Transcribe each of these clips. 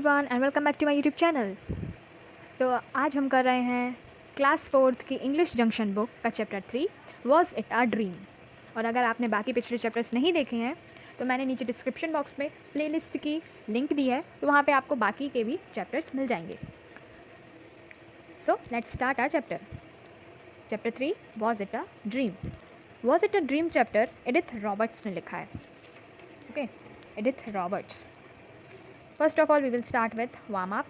Everyone and welcome back to my YouTube channel. तो आज हम कर रहे हैं क्लास 4th की इंग्लिश जंक्शन बुक का chapter 3 was it a dream. और अगर आपने बाकी पिछले चैप्टर्स नहीं देखे हैं तो मैंने नीचे डिस्क्रिप्शन बॉक्स में प्लेलिस्ट की लिंक दी है, तो वहाँ पे आपको बाकी के भी चैप्टर्स मिल जाएंगे। So let's start our chapter. Chapter 3 was it a dream. Was it a dream chapter Edith Roberts ने लिखा है। Okay, Edith Roberts. First of all, we will start with warm up.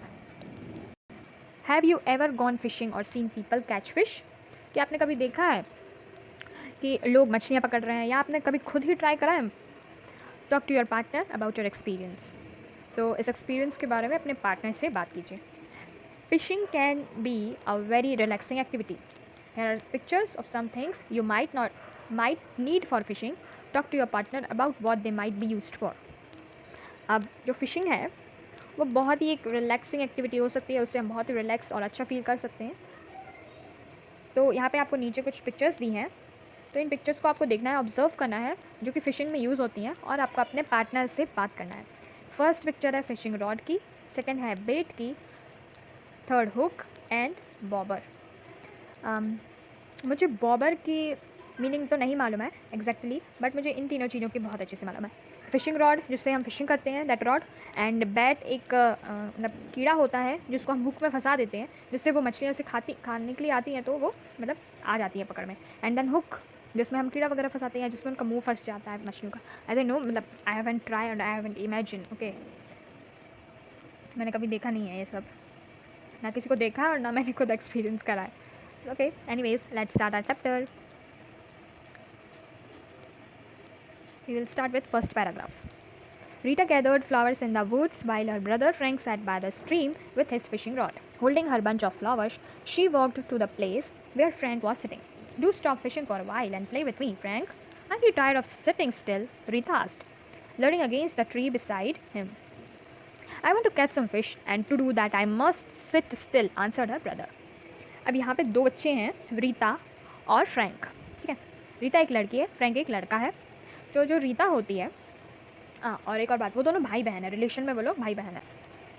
Have you ever gone fishing or seen people catch fish? क्या आपने कभी देखा है कि लोग मछलियाँ पकड़ रहे हैं, या आपने कभी खुद ही ट्राई करा है? Talk to your partner about your experience. तो इस एक्सपीरियंस के बारे में अपने पार्टनर से बात कीजिए। Fishing can be a very relaxing activity. Here are pictures of some things you might need for fishing. Talk to your partner about what they might be used for. अब जो fishing है वो बहुत ही एक relaxing activity हो सकती है, उससे हम बहुत ही रिलैक्स और अच्छा फील कर सकते हैं। तो यहाँ पे आपको नीचे कुछ पिक्चर्स दी हैं, तो इन पिक्चर्स को आपको देखना है, ऑब्जर्व करना है, जो कि फ़िशिंग में यूज़ होती हैं, और आपको अपने पार्टनर से बात करना है। फर्स्ट पिक्चर है फिशिंग रॉड की, सेकेंड है बेट की, थर्ड हुक एंड बॉबर। मुझे बॉबर की मीनिंग तो नहीं मालूम है एग्जैक्टली, बट मुझे इन तीनों चीज़ों की बहुत अच्छे से मालूम है। फिशिंग रॉड जिससे हम फिशिंग करते हैं, दैट रॉड, एंड बैट एक मतलब कीड़ा होता है जिसको हम हुक में फंसा देते हैं, जिससे वो मछलियाँ उसे खाने के लिए आती हैं, तो वो मतलब आ जाती है पकड़ में। एंड देन हुक जिसमें हम कीड़ा वगैरह फंसाते हैं, जिसमें उनका मुंह फंस जाता है मछलियों का। आई नो, मतलब I haven't try and I haven't imagine. Okay, मैंने कभी देखा नहीं है ये सब, ना किसी को देखा और ना मैंने खुद एक्सपीरियंस करा है। Okay, anyways let's start our chapter. We will start with first paragraph. Rita gathered flowers in the woods while her brother Frank sat by the stream with his fishing rod. Holding her bunch of flowers, she walked to the place where Frank was sitting. Do stop fishing for a while and play with me, Frank. Aren't you tired of sitting still? Rita asked, leaning against the tree beside him. I want to catch some fish, and to do that I must sit still, answered her brother. अब यहाँ पे दो बच्चे हैं, रीता और Frank. ठीक है, रीता एक लड़की है, फ्रैंक एक लड़का है। जो रीता होती है, और एक और बात, वो दोनों भाई बहन है, रिलेशन में वो लोग भाई बहन है।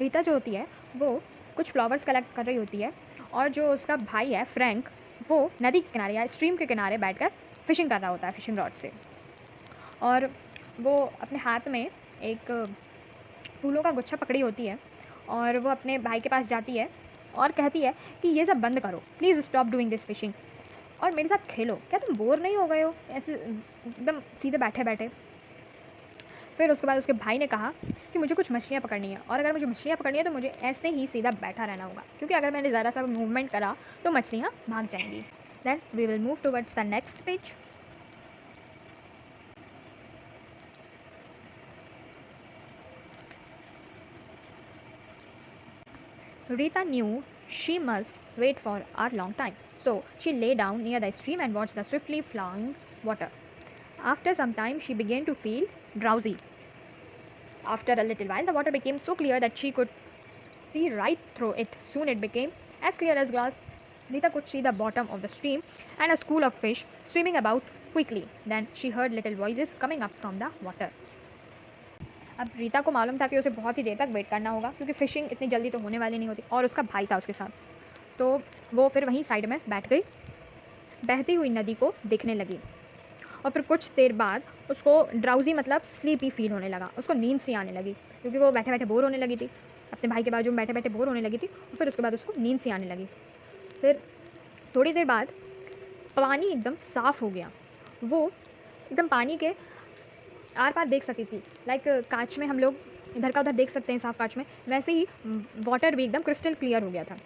रीता जो होती है वो कुछ फ्लावर्स कलेक्ट कर रही होती है, और जो उसका भाई है फ्रैंक, वो नदी के किनारे या स्ट्रीम के किनारे बैठकर फिशिंग कर रहा होता है फिशिंग रॉड से। और वो अपने हाथ में एक फूलों का गुच्छा पकड़ी होती है, और वो अपने भाई के पास जाती है और कहती है कि ये सब बंद करो, please stop doing this fishing, और मेरे साथ खेलो। क्या तुम बोर नहीं हो गए हो ऐसे एकदम सीधे बैठे बैठे? फिर उसके बाद उसके भाई ने कहा कि मुझे कुछ मछलियाँ पकड़नी है, और अगर मुझे मछलियाँ पकड़नी है तो मुझे ऐसे ही सीधा बैठा रहना होगा, क्योंकि अगर मैंने ज़रा सा मूवमेंट करा तो मछलियाँ भाग जाएंगी। Then we will move towards the next page. Rita knew she must wait for a long time, so she lay down near the stream and watched the swiftly flowing water. After some time, she began to feel drowsy. After a little while, the water became so clear that she could see right through it. Soon it became as clear as glass. Rita could see the bottom of the stream and a school of fish swimming about quickly. Then she heard little voices coming up from the water. अब रीता को मालूम था कि उसे बहुत ही देर तक wait करना होगा, क्योंकि फ़िशिंग इतनी जल्दी तो होने वाली नहीं होती, और उसका भाई था उसके साथ। तो वो फिर वहीं साइड में बैठ गई, बहती हुई नदी को देखने लगी। और फिर कुछ देर बाद उसको ड्राउजी मतलब स्लीपी फील होने लगा, उसको नींद सी आने लगी, क्योंकि वो बैठे बैठे बोर होने लगी थी, अपने भाई के बाजू में बैठे बैठे बोर होने लगी थी। और फिर उसके बाद उसको नींद सी आने लगी। फिर थोड़ी देर बाद पानी एकदम साफ़ हो गया, वो एकदम पानी के आर पार देख सकती थी, लाइक कांच में हम लोग इधर का उधर देख सकते हैं साफ कांच में, वैसे ही वाटर भी एकदम क्रिस्टल क्लियर हो गया था।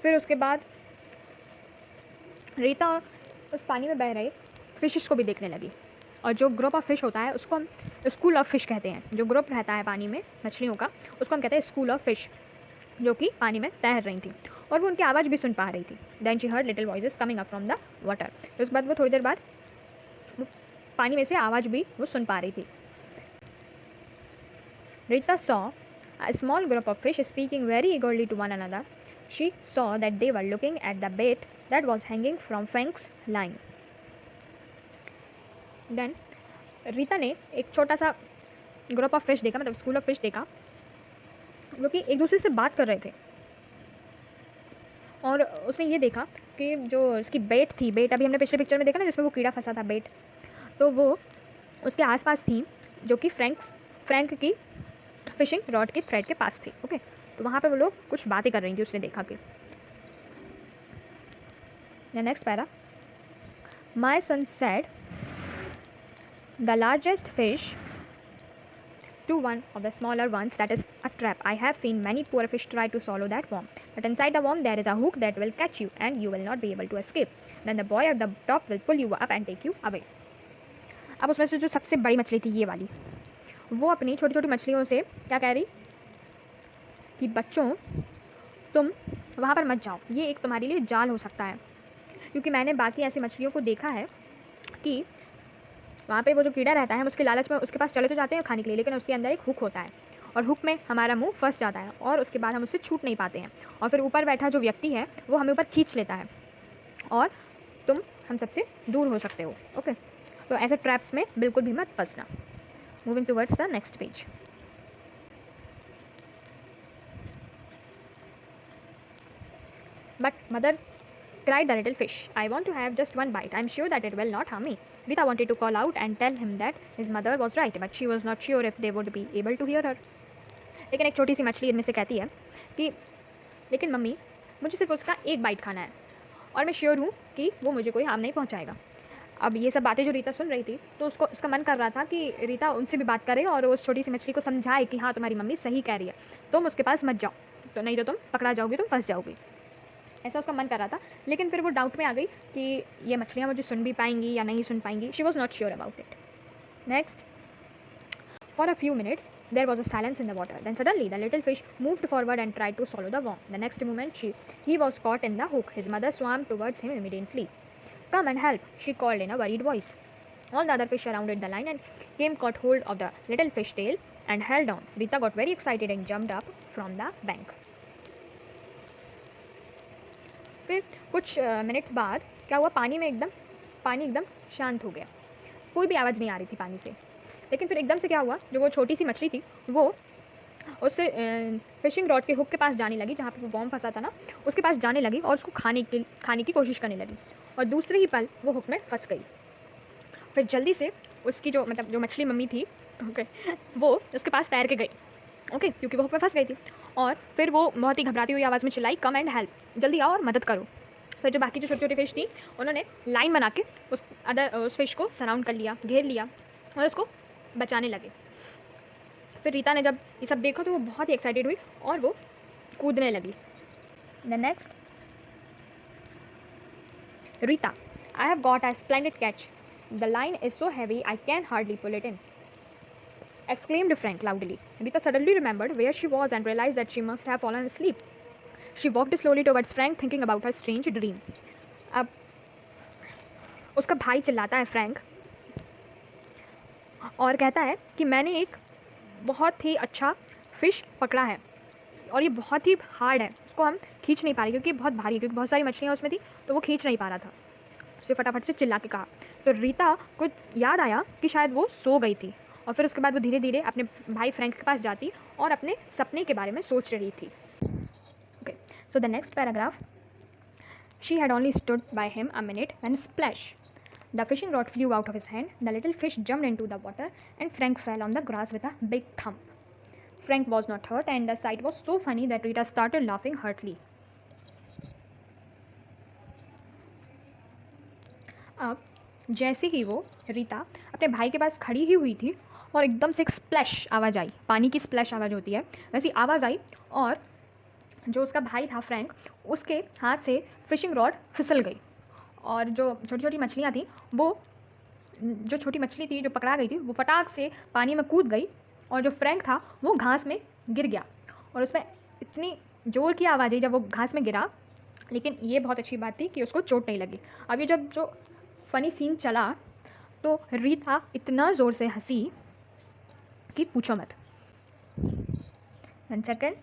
फिर उसके बाद रीता उस पानी में बह रहे फिशेस को भी देखने लगी, और जो ग्रुप ऑफ फिश होता है उसको हम स्कूल ऑफ फिश कहते हैं। जो ग्रुप रहता है पानी में मछलियों का, उसको हम कहते हैं स्कूल ऑफ फिश, जो कि पानी में तैर रही थी, और वो उनकी आवाज़ भी सुन पा रही थी। Then she heard little voices coming up from the water. तो उसके बाद वो थोड़ी देर बाद पानी में से आवाज़ भी वो सुन पा रही थी। Rita saw a small group of fish speaking very eagerly to one another. She saw that they were looking at the bait that was hanging from Frank's line. Then Rita ने एक छोटा सा ग्रुप ऑफ फिश देखा, मतलब school of fish देखा, वो कि एक दूसरे से बात कर रहे थे और उसने ये देखा कि जो उसकी बेट थी, बेट अभी हमने पिछले पिक्चर में देखा ना जिसमें वो कीड़ा फंसा था बेट, तो वो उसके आसपास थी जो कि फ्रैंक की फिशिंग रॉड के थ्रेड के पास थी। ओके, तो वहाँ पे वो लोग कुछ बातें कर रही थी, उसने देखा कि the next para, my son said the largest fish to one of the smaller ones, that is a trap. I have seen many poor fish try to swallow that worm, but inside the worm there is a hook that will catch you and you will not be able to escape. Then the boy at the top will pull you up and take you away. अब उसमें से जो सबसे बड़ी मछली थी ये वाली, वो अपनी छोटी छोटी मछलियों से क्या कह रही कि बच्चों तुम वहाँ पर मत जाओ, ये एक तुम्हारे लिए जाल हो सकता है, क्योंकि मैंने बाकी ऐसी मछलियों को देखा है कि वहाँ पे वो जो कीड़ा रहता है हम उसके लालच में उसके पास चले तो जाते हैं खाने के लिए, लेकिन उसके अंदर एक हुक होता है और हुक में हमारा मुंह फंस जाता है और उसके बाद हम उससे छूट नहीं पाते हैं, और फिर ऊपर बैठा जो व्यक्ति है वो हमें ऊपर खींच लेता है और तुम हम सबसे दूर हो सकते हो। ओके, तो ऐसे ट्रैप्स में बिल्कुल भी मत फंसना। Moving towards the next page. But mother cried the little fish, I want to have just one bite. I'm sure that it will not harm me. Rita wanted to call out and tell him that his mother was right, but she was not sure if they would be able to hear her. लेकिन एक छोटी सी मछली इनमें से कहती है कि लेकिन मम्मी मुझे सिर्फ उसका एक बाइट खाना है और मैं श्योर हूँ कि वो मुझे कोई हार्म नहीं पहुँचाएगा। अब ये सब बातें जो रीता सुन रही थी तो उसका मन कर रहा था कि रीता उनसे भी बात करे और उस छोटी सी मछली को समझाए कि हाँ तुम्हारी मम्मी सही कह रही है, तुम उसके पास मत जाओ, तो नहीं तो तुम पकड़ा जाओगी, तुम फंस जाओगी। ऐसा उसका मन कर रहा था, लेकिन फिर वो डाउट में आ गई कि ये मछलियाँ मुझे सुन भी पाएंगी या नहीं सुन पाएंगी। She was not sure about it. Next, for a few minutes there was a silence in the water. Then suddenly the little fish moved forward and tried to swallow the worm. The next moment he was caught in the hook. His mother swam towards him immediately. Come and help, she called in a worried voice. All the other fish surrounded the line and came caught hold of the little fish tail and held on. Rita got very excited and jumped up from the bank. फिर कुछ minutes बाद क्या हुआ, पानी एकदम शांत हो गया, कोई भी आवाज़ नहीं आ रही थी पानी से। लेकिन फिर एकदम से क्या हुआ, जो वो छोटी सी मछली थी वो उससे फिशिंग रॉड के हुक के पास जाने लगी, जहाँ पे वो बॉम फंसा था ना, उसके पास जाने लगी और उसको खाने की कोशिश करने लगी, और दूसरे ही पल वो हुक में फंस गई। फिर जल्दी से उसकी जो मछली मम्मी थी, ओके, वो उसके पास तैर के गई, ओके, क्योंकि वो हुक में फंस गई थी। और फिर वो बहुत ही घबराती हुई आवाज़ में चिल्लाई, कम एंड हेल्प, जल्दी आओ और मदद करो। फिर जो बाकी जो छोटी छोटी फिश थी उन्होंने लाइन बना के उस फिश को सराउंड कर लिया, घेर लिया और उसको बचाने लगे। फिर रीता ने जब ये सब देखा तो वो बहुत ही एक्साइटेड हुई और वो कूदने लगी। The next, Rita, I have got a splendid catch, the line is so heavy I can hardly pull it in, exclaimed Frank loudly. Rita suddenly remembered where she was and realized that she must have fallen asleep. She walked slowly towards Frank, thinking about her strange dream. अब उसका भाई चिल्लाता है Frank और कहता है कि मैंने एक बहुत ही अच्छा फ़िश पकड़ा है और ये बहुत ही हार्ड है, उसको हम खींच नहीं पा रहे क्योंकि बहुत भारी है, क्योंकि बहुत सारी मछलियाँ उसमें थी तो वो खींच नहीं पा रहा था। उसे फटाफट से चिल्ला के कहा। तो रीता को याद आया कि शायद वो सो गई थी और फिर उसके बाद वो धीरे धीरे अपने भाई फ्रैंक के पास जाती और अपने सपने के बारे में सोच रही थी। Okay, so the next paragraph, she had only stood by him a minute when splash the fishing rod flu out of his hand, the little fish jumped into the water and Frank fell on the grass with a big thump. Frank was not hurt and the sight was so funny that Rita started laughing heartily. अब जैसे ही वो रीता अपने भाई के पास खड़ी ही हुई थी और एकदम से एक स्प्लैश आवाज़ आई, पानी की स्प्लैश आवाज़ होती है वैसी आवाज़ आई, और जो उसका भाई था फ्रैंक, उसके हाथ से फिशिंग रॉड फिसल गई और जो छोटी छोटी मछलियाँ थी वो, जो छोटी मछली थी जो पकड़ा गई थी वो फटाक से पानी में कूद गई और जो फ्रैंक था वो घास में गिर गया और उसमें इतनी ज़ोर की आवाज़ आई जब वो घास में गिरा, लेकिन ये बहुत अच्छी बात थी कि उसको चोट नहीं लगी। अब ये जब जो फ़नी सीन चला तो रीता इतना ज़ोर से हंसी कि पूछो मत। And second,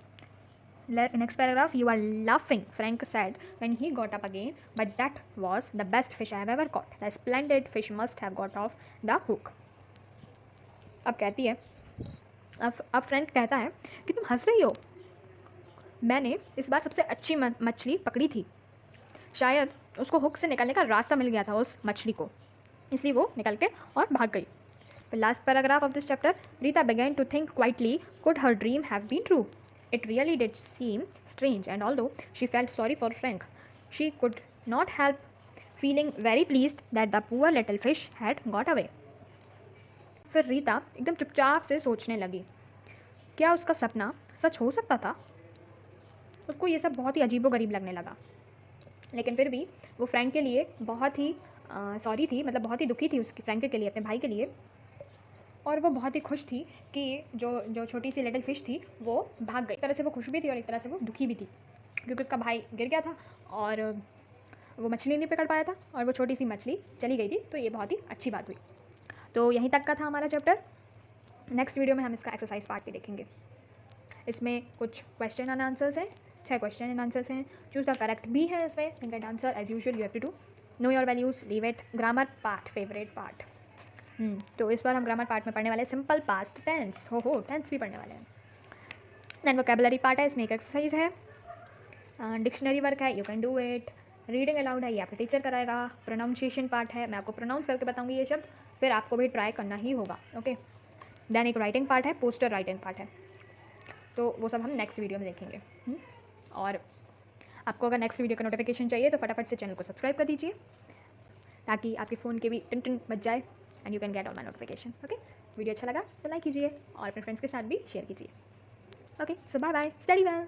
next paragraph, you are laughing, Frank said when he got up again, but that was the best fish I have ever caught. The splendid fish must have got off the hook. अब कहती है, अब Frank कहता है कि तुम हंस रही हो, मैंने इस बार सबसे अच्छी मछली पकड़ी थी। शायद उसको हुक से निकलने का रास्ता मिल गया था उस मछली को, इसलिए वो निकल के और भाग गई। The last paragraph of this chapter, Rita began to think quietly, could her dream have been true? It really did seem strange, and although she felt sorry for Frank, she could not help feeling very pleased that the poor little fish had got away. फिर रीता एकदम चुपचाप से सोचने लगी, क्या उसका सपना सच हो सकता था? उसको ये सब बहुत ही अजीबोगरीब लगने लगा, लेकिन फिर भी वो फ्रैंक के लिए बहुत ही सॉरी थी, मतलब बहुत ही दुखी थी उसकी फ्रैंक के लिए, अपने भाई के लिए। और वो बहुत ही खुश थी कि जो जो छोटी सी लिटिल फिश थी वो भाग गई। एक तरह से वो खुश भी थी और एक तरह से वो दुखी भी थी, क्योंकि उसका भाई गिर गया था और वो मछली नहीं पकड़ पाया था और वो छोटी सी मछली चली गई थी। तो ये बहुत ही अच्छी बात हुई। तो यहीं तक का था हमारा चैप्टर। नेक्स्ट वीडियो में हम इसका एक्सरसाइज पार्ट भी देखेंगे। इसमें कुछ क्वेश्चन एंड आंसर्स हैं, 6 क्वेश्चन एंड आंसर्स हैं। चूज़ द करेक्ट भी है इसमें, think and answer as usual you have to do. Know your values, leave it, grammar part, favourite part. तो इस बार हम ग्रामर पार्ट में पढ़ने वाले सिंपल पास्ट टेंस, हो टेंस भी पढ़ने वाले हैं। देन वोकेबलरी पार्ट है, इसमें एक एक्सरसाइज है, डिक्शनरी वर्क है, you can do it. Reading allowed है, ये आपका टीचर कराएगा। प्रोनाउंसिएशन पार्ट है, मैं आपको प्रोनाउंस करके बताऊंगी ये शब्द, फिर आपको भी ट्राई करना ही होगा। ओके। देन एक राइटिंग पार्ट है, पोस्टर राइटिंग पार्ट है। तो वो सब हम नेक्स्ट वीडियो में देखेंगे। और आपको अगर नेक्स्ट वीडियो का नोटिफिकेशन चाहिए तो फटाफट से चैनल को सब्सक्राइब कर दीजिए, ताकि आपके फ़ोन के भी टिन टिन बज जाए and you can get all my notification. Okay. Video अच्छा लगा तो लाइक कीजिए और अपने फ्रेंड्स के साथ भी शेयर कीजिए। ओके, सो बाय बाय, स्टडी वेल।